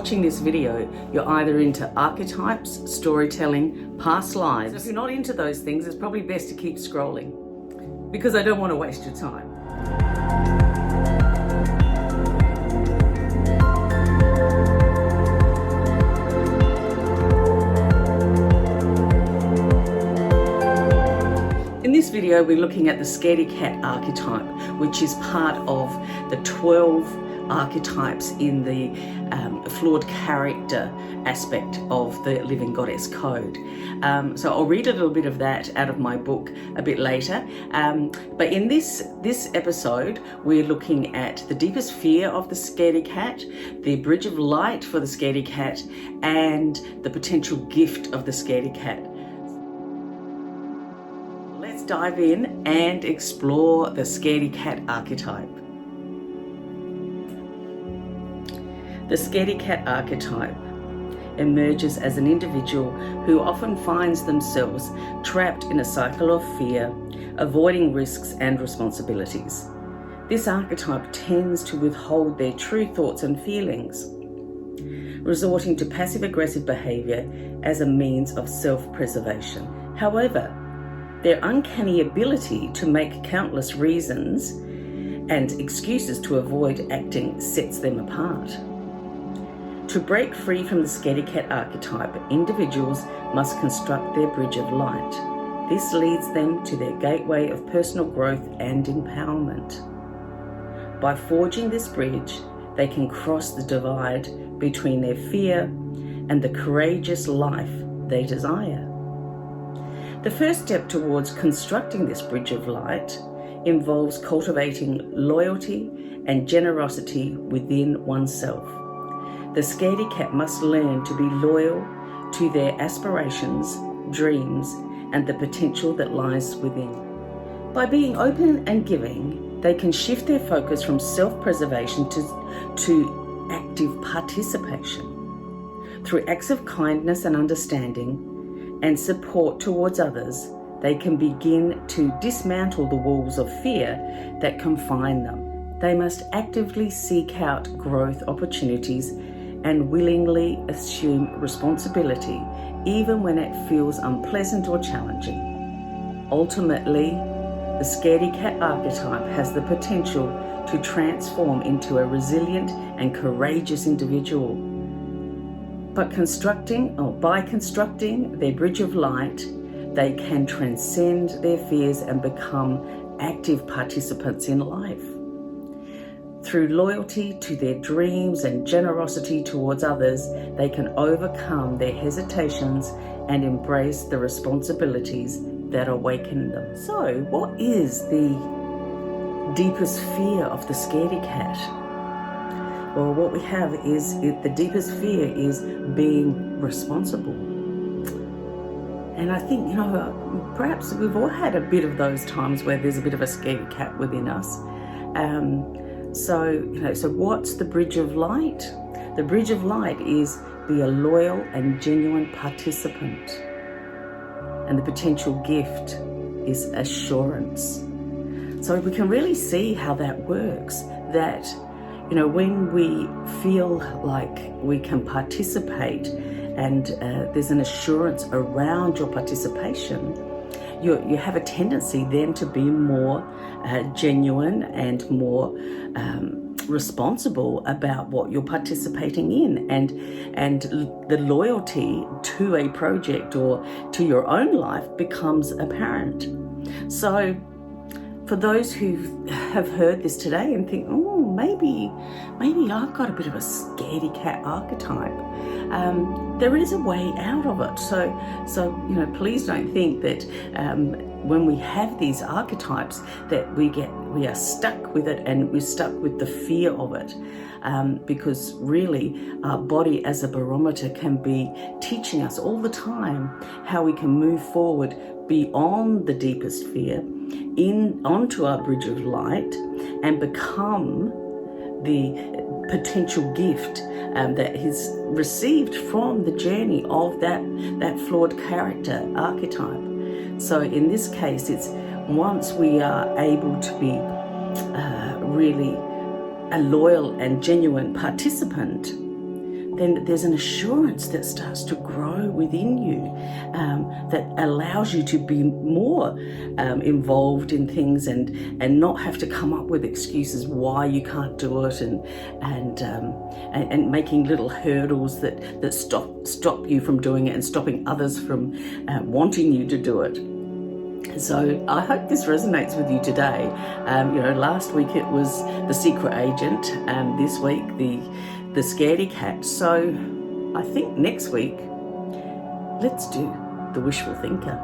watching this video, you're either into archetypes, storytelling, past lives. If you're not into those things, it's probably best to keep scrolling because I don't want to waste your time. In this video, we're looking at the Scaredy Cat Archetype, which is part of the 12 archetypes in the flawed character aspect of the Living Goddess Code. So I'll read a little bit of that out of my book a bit later. But in this episode, we're looking at the deepest fear of the Scaredy Cat, the bridge of light for the Scaredy Cat, and the potential gift of the Scaredy Cat. Let's dive in and explore the Scaredy Cat archetype. The Scaredy Cat archetype emerges as an individual who often finds themselves trapped in a cycle of fear, avoiding risks and responsibilities. This archetype tends to withhold their true thoughts and feelings, resorting to passive-aggressive behaviour as a means of self-preservation. However, their uncanny ability to make countless reasons and excuses to avoid acting sets them apart. To break free from the Scaredy Cat archetype, individuals must construct their bridge of light. This leads them to their gateway of personal growth and empowerment. By forging this bridge, they can cross the divide between their fear and the courageous life they desire. The first step towards constructing this bridge of light involves cultivating loyalty and generosity within oneself. The Scaredy Cat must learn to be loyal to their aspirations, dreams, and the potential that lies within. By being open and giving, they can shift their focus from self-preservation to active participation. Through acts of kindness and understanding and support towards others, they can begin to dismantle the walls of fear that confine them. They must actively seek out growth opportunities and willingly assume responsibility, even when it feels unpleasant or challenging. Ultimately, the Scaredy Cat archetype has the potential to transform into a resilient and courageous individual. But by constructing their bridge of light, they can transcend their fears and become active participants in life. Through loyalty to their dreams and generosity towards others, they can overcome their hesitations and embrace the responsibilities that awaken them. So, what is the deepest fear of the Scaredy Cat? Well, what we have is the deepest fear is being responsible. And I think, perhaps we've all had a bit of those times where there's a bit of a Scaredy Cat within us. So what's the bridge of light? The bridge of light is be a loyal and genuine participant. And the potential gift is assurance. So we can really see how that works, that, when we feel like we can participate and there's an assurance around your participation, you have a tendency then to be more genuine and more responsible about what you're participating in, and the loyalty to a project or to your own life becomes apparent. So for those who have heard this today and think, maybe I've got a bit of a Scaredy Cat archetype, there is a way out of it. So please don't think that when we have these archetypes that we are stuck with it and we're stuck with the fear of it, because really our body as a barometer can be teaching us all the time how we can move forward beyond the deepest fear onto our bridge of light and become the potential gift that is received from the journey of that flawed character archetype. So in this case, it's once we are able to be really a loyal and genuine participant, then there's an assurance that starts to grow within you that allows you to be more involved in things and not have to come up with excuses why you can't do it, and making little hurdles that stop you from doing it and stopping others from wanting you to do it. So I hope this resonates with you today. Last week it was the secret agent, and this week the scaredy cat. So I think next week, let's do the wishful thinker.